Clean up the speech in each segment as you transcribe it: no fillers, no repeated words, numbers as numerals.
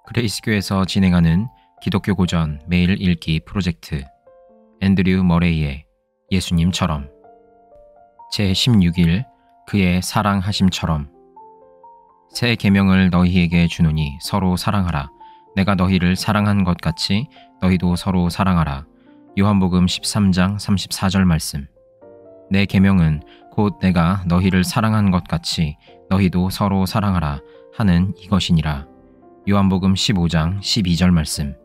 그레이스교에서 진행하는 기독교 고전 매일 읽기 프로젝트 앤드류 머레이의 예수님처럼 제16일 그의 사랑하심처럼 새 계명을 너희에게 주노니 서로 사랑하라. 내가 너희를 사랑한 것 같이 너희도 서로 사랑하라. 요한복음 13장 34절 말씀. 내 계명은 곧 내가 너희를 사랑한 것 같이 너희도 서로 사랑하라 하는 이것이니라. 요한복음 15장 12절 말씀.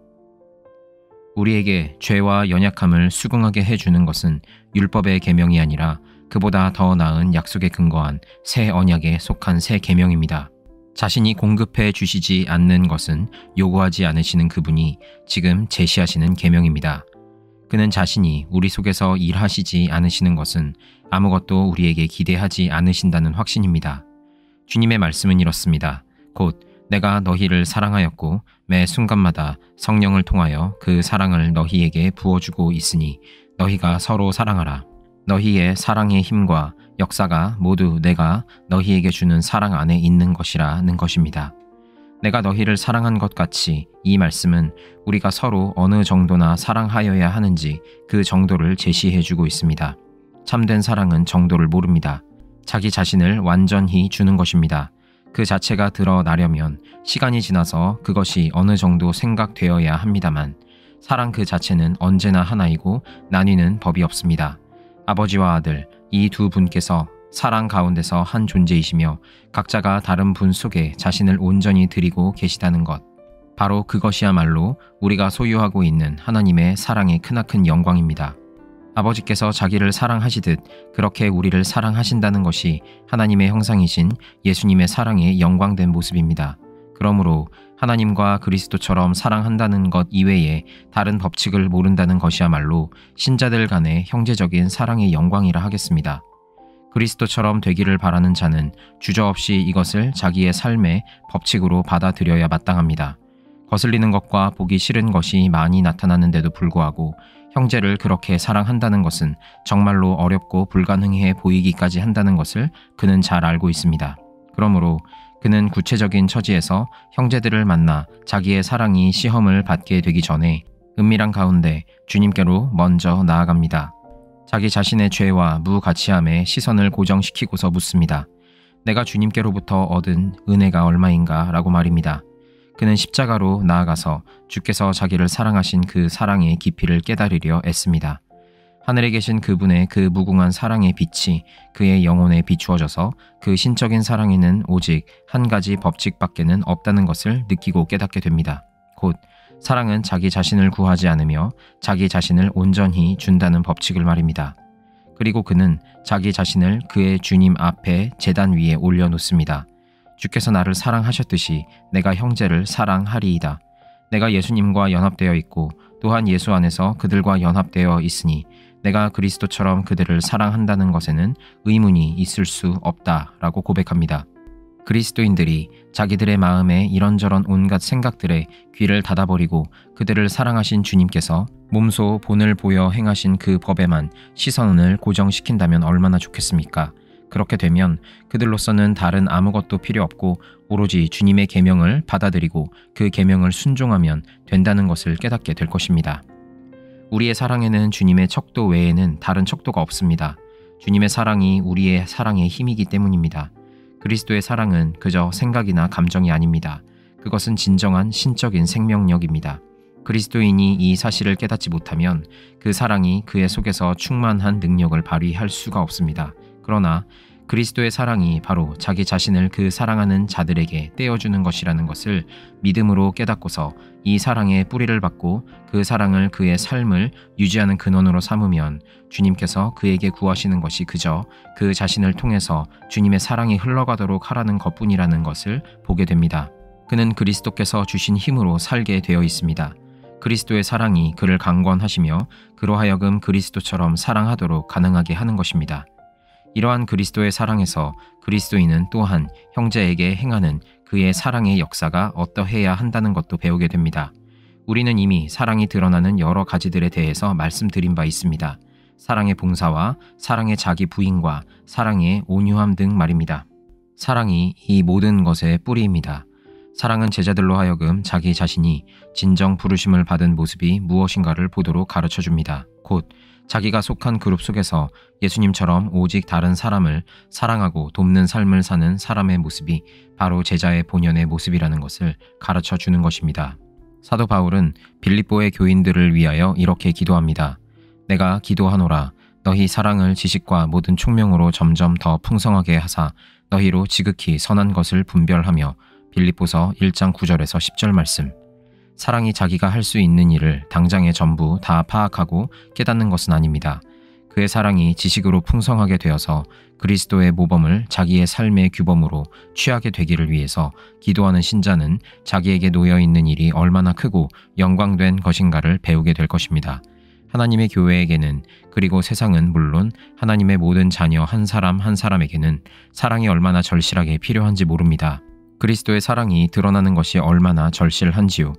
우리에게 죄와 연약함을 수긍하게 해주는 것은 율법의 계명이 아니라 그보다 더 나은 약속에 근거한 새 언약에 속한 새 계명입니다. 자신이 공급해 주시지 않는 것은 요구하지 않으시는 그분이 지금 제시하시는 계명입니다. 그는 자신이 우리 속에서 일하시지 않으시는 것은 아무것도 우리에게 기대하지 않으신다는 확신입니다. 주님의 말씀은 이렇습니다. 곧 내가 너희를 사랑하였고 매 순간마다 성령을 통하여 그 사랑을 너희에게 부어주고 있으니 너희가 서로 사랑하라. 너희의 사랑의 힘과 역사가 모두 내가 너희에게 주는 사랑 안에 있는 것이라는 것입니다. 내가 너희를 사랑한 것 같이 이 말씀은 우리가 서로 어느 정도나 사랑하여야 하는지 그 정도를 제시해주고 있습니다. 참된 사랑은 정도를 모릅니다. 자기 자신을 완전히 주는 것입니다. 그 자체가 드러나려면 시간이 지나서 그것이 어느 정도 생각되어야 합니다만 사랑 그 자체는 언제나 하나이고 나뉘는 법이 없습니다. 아버지와 아들, 이 두 분께서 사랑 가운데서 한 존재이시며 각자가 다른 분 속에 자신을 온전히 드리고 계시다는 것. 바로 그것이야말로 우리가 소유하고 있는 하나님의 사랑의 크나큰 영광입니다. 아버지께서 자기를 사랑하시듯 그렇게 우리를 사랑하신다는 것이 하나님의 형상이신 예수님의 사랑의 영광된 모습입니다. 그러므로 하나님과 그리스도처럼 사랑한다는 것 이외에 다른 법칙을 모른다는 것이야말로 신자들 간의 형제적인 사랑의 영광이라 하겠습니다. 그리스도처럼 되기를 바라는 자는 주저없이 이것을 자기의 삶의 법칙으로 받아들여야 마땅합니다. 거슬리는 것과 보기 싫은 것이 많이 나타나는데도 불구하고 형제를 그렇게 사랑한다는 것은 정말로 어렵고 불가능해 보이기까지 한다는 것을 그는 잘 알고 있습니다. 그러므로 그는 구체적인 처지에서 형제들을 만나 자기의 사랑이 시험을 받게 되기 전에 은밀한 가운데 주님께로 먼저 나아갑니다. 자기 자신의 죄와 무가치함에 시선을 고정시키고서 묻습니다. 내가 주님께로부터 얻은 은혜가 얼마인가? 라고 말입니다. 그는 십자가로 나아가서 주께서 자기를 사랑하신 그 사랑의 깊이를 깨달으려 애씁니다. 하늘에 계신 그분의 그 무궁한 사랑의 빛이 그의 영혼에 비추어져서 그 신적인 사랑에는 오직 한 가지 법칙밖에는 없다는 것을 느끼고 깨닫게 됩니다. 곧 사랑은 자기 자신을 구하지 않으며 자기 자신을 온전히 준다는 법칙을 말입니다. 그리고 그는 자기 자신을 그의 주님 앞에 제단 위에 올려놓습니다. 주께서 나를 사랑하셨듯이 내가 형제를 사랑하리이다. 내가 예수님과 연합되어 있고 또한 예수 안에서 그들과 연합되어 있으니 내가 그리스도처럼 그들을 사랑한다는 것에는 의문이 있을 수 없다라고 고백합니다. 그리스도인들이 자기들의 마음에 이런저런 온갖 생각들에 귀를 닫아버리고 그들을 사랑하신 주님께서 몸소 본을 보여 행하신 그 법에만 시선을 고정시킨다면 얼마나 좋겠습니까? 그렇게 되면 그들로서는 다른 아무것도 필요 없고 오로지 주님의 계명을 받아들이고 그 계명을 순종하면 된다는 것을 깨닫게 될 것입니다. 우리의 사랑에는 주님의 척도 외에는 다른 척도가 없습니다. 주님의 사랑이 우리의 사랑의 힘이기 때문입니다. 그리스도의 사랑은 그저 생각이나 감정이 아닙니다. 그것은 진정한 신적인 생명력입니다. 그리스도인이 이 사실을 깨닫지 못하면 그 사랑이 그의 속에서 충만한 능력을 발휘할 수가 없습니다. 그러나 그리스도의 사랑이 바로 자기 자신을 그 사랑하는 자들에게 떼어주는 것이라는 것을 믿음으로 깨닫고서 이 사랑의 뿌리를 받고 그 사랑을 그의 삶을 유지하는 근원으로 삼으면 주님께서 그에게 구하시는 것이 그저 그 자신을 통해서 주님의 사랑이 흘러가도록 하라는 것뿐이라는 것을 보게 됩니다. 그는 그리스도께서 주신 힘으로 살게 되어 있습니다. 그리스도의 사랑이 그를 강권하시며 그로 하여금 그리스도처럼 사랑하도록 가능하게 하는 것입니다. 이러한 그리스도의 사랑에서 그리스도인은 또한 형제에게 행하는 그의 사랑의 역사가 어떠해야 한다는 것도 배우게 됩니다. 우리는 이미 사랑이 드러나는 여러 가지들에 대해서 말씀드린 바 있습니다. 사랑의 봉사와 사랑의 자기 부인과 사랑의 온유함 등 말입니다. 사랑이 이 모든 것의 뿌리입니다. 사랑은 제자들로 하여금 자기 자신이 진정 부르심을 받은 모습이 무엇인가를 보도록 가르쳐줍니다. 곧 자기가 속한 그룹 속에서 예수님처럼 오직 다른 사람을 사랑하고 돕는 삶을 사는 사람의 모습이 바로 제자의 본연의 모습이라는 것을 가르쳐 주는 것입니다. 사도 바울은 빌립보의 교인들을 위하여 이렇게 기도합니다. 내가 기도하노라. 너희 사랑을 지식과 모든 총명으로 점점 더 풍성하게 하사 너희로 지극히 선한 것을 분별하며. 빌립보서 1장 9절에서 10절 말씀. 사랑이 자기가 할 수 있는 일을 당장에 전부 다 파악하고 깨닫는 것은 아닙니다. 그의 사랑이 지식으로 풍성하게 되어서 그리스도의 모범을 자기의 삶의 규범으로 취하게 되기를 위해서 기도하는 신자는 자기에게 놓여있는 일이 얼마나 크고 영광된 것인가를 배우게 될 것입니다. 하나님의 교회에게는, 그리고 세상은 물론 하나님의 모든 자녀 한 사람 한 사람에게는 사랑이 얼마나 절실하게 필요한지 모릅니다. 그리스도의 사랑이 드러나는 것이 얼마나 절실한지요.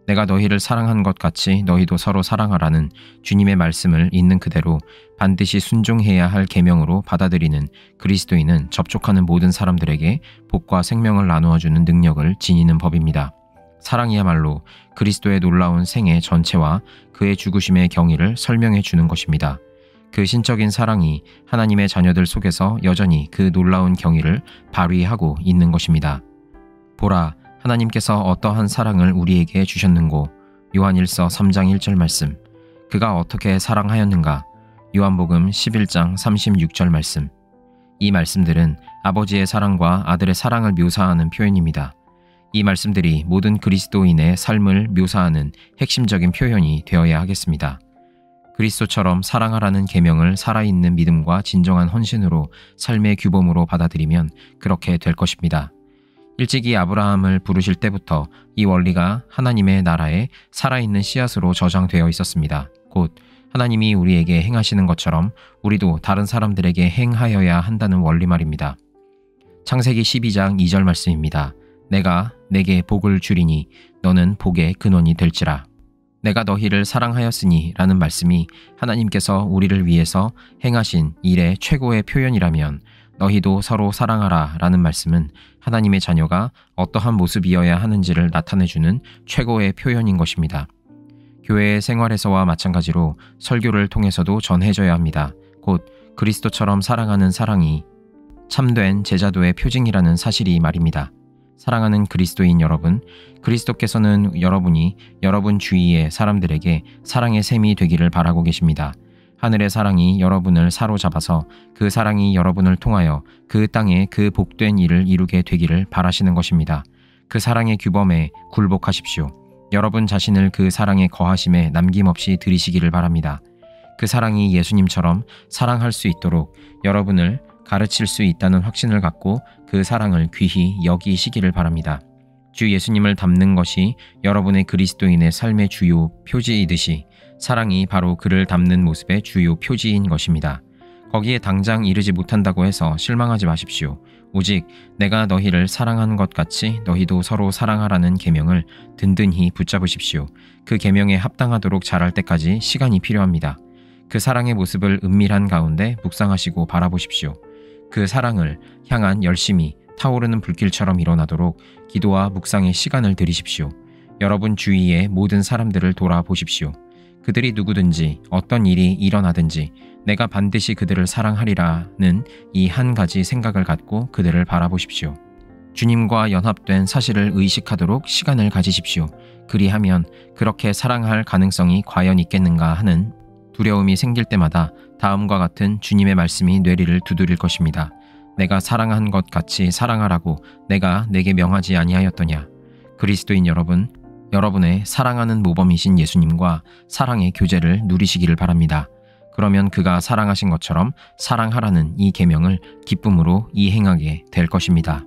내가 너희를 사랑한 것 같이 너희도 서로 사랑하라는 주님의 말씀을 있는 그대로 반드시 순종해야 할 계명으로 받아들이는 그리스도인은 접촉하는 모든 사람들에게 복과 생명을 나누어주는 능력을 지니는 법입니다. 사랑이야말로 그리스도의 놀라운 생애 전체와 그의 죽으심의 경위를 설명해 주는 것입니다. 그 신적인 사랑이 하나님의 자녀들 속에서 여전히 그 놀라운 경위를 발휘하고 있는 것입니다. 보라, 하나님께서 어떠한 사랑을 우리에게 주셨는고. 요한일서 3장 1절 말씀. 그가 어떻게 사랑하였는가. 요한복음 11장 36절 말씀. 이 말씀들은 아버지의 사랑과 아들의 사랑을 묘사하는 표현입니다. 이 말씀들이 모든 그리스도인의 삶을 묘사하는 핵심적인 표현이 되어야 하겠습니다. 그리스도처럼 사랑하라는 계명을 살아있는 믿음과 진정한 헌신으로 삶의 규범으로 받아들이면 그렇게 될 것입니다. 일찍이 아브라함을 부르실 때부터 이 원리가 하나님의 나라에 살아있는 씨앗으로 저장되어 있었습니다. 곧 하나님이 우리에게 행하시는 것처럼 우리도 다른 사람들에게 행하여야 한다는 원리 말입니다. 창세기 12장 2절 말씀입니다. 내가 내게 복을 주리니 너는 복의 근원이 될지라. 내가 너희를 사랑하였으니 라는 말씀이 하나님께서 우리를 위해서 행하신 일의 최고의 표현이라면 너희도 서로 사랑하라 라는 말씀은 하나님의 자녀가 어떠한 모습이어야 하는지를 나타내주는 최고의 표현인 것입니다. 교회의 생활에서와 마찬가지로 설교를 통해서도 전해져야 합니다. 곧 그리스도처럼 사랑하는 사랑이 참된 제자도의 표징이라는 사실이 말입니다. 사랑하는 그리스도인 여러분, 그리스도께서는 여러분이 여러분 주위의 사람들에게 사랑의 셈이 되기를 바라고 계십니다. 하늘의 사랑이 여러분을 사로잡아서 그 사랑이 여러분을 통하여 그 땅에 그 복된 일을 이루게 되기를 바라시는 것입니다. 그 사랑의 규범에 굴복하십시오. 여러분 자신을 그 사랑의 거하심에 남김없이 들이시기를 바랍니다. 그 사랑이 예수님처럼 사랑할 수 있도록 여러분을 가르칠 수 있다는 확신을 갖고 그 사랑을 귀히 여기시기를 바랍니다. 주 예수님을 닮는 것이 여러분의 그리스도인의 삶의 주요 표지이듯이 사랑이 바로 그를 닮는 모습의 주요 표지인 것입니다. 거기에 당장 이르지 못한다고 해서 실망하지 마십시오. 오직 내가 너희를 사랑한 것 같이 너희도 서로 사랑하라는 계명을 든든히 붙잡으십시오. 그 계명에 합당하도록 자랄 때까지 시간이 필요합니다. 그 사랑의 모습을 은밀한 가운데 묵상하시고 바라보십시오. 그 사랑을 향한 열심이 타오르는 불길처럼 일어나도록 기도와 묵상의 시간을 들이십시오. 여러분 주위의 모든 사람들을 돌아보십시오. 그들이 누구든지 어떤 일이 일어나든지 내가 반드시 그들을 사랑하리라는 이 한 가지 생각을 갖고 그들을 바라보십시오. 주님과 연합된 사실을 의식하도록 시간을 가지십시오. 그리하면 그렇게 사랑할 가능성이 과연 있겠는가 하는 두려움이 생길 때마다 다음과 같은 주님의 말씀이 뇌리를 두드릴 것입니다. 내가 사랑한 것 같이 사랑하라고 내가 내게 명하지 아니하였더냐. 그리스도인 여러분, 여러분의 사랑하는 모범이신 예수님과 사랑의 교제를 누리시기를 바랍니다. 그러면 그가 사랑하신 것처럼 사랑하라는 이 계명을 기쁨으로 이행하게 될 것입니다.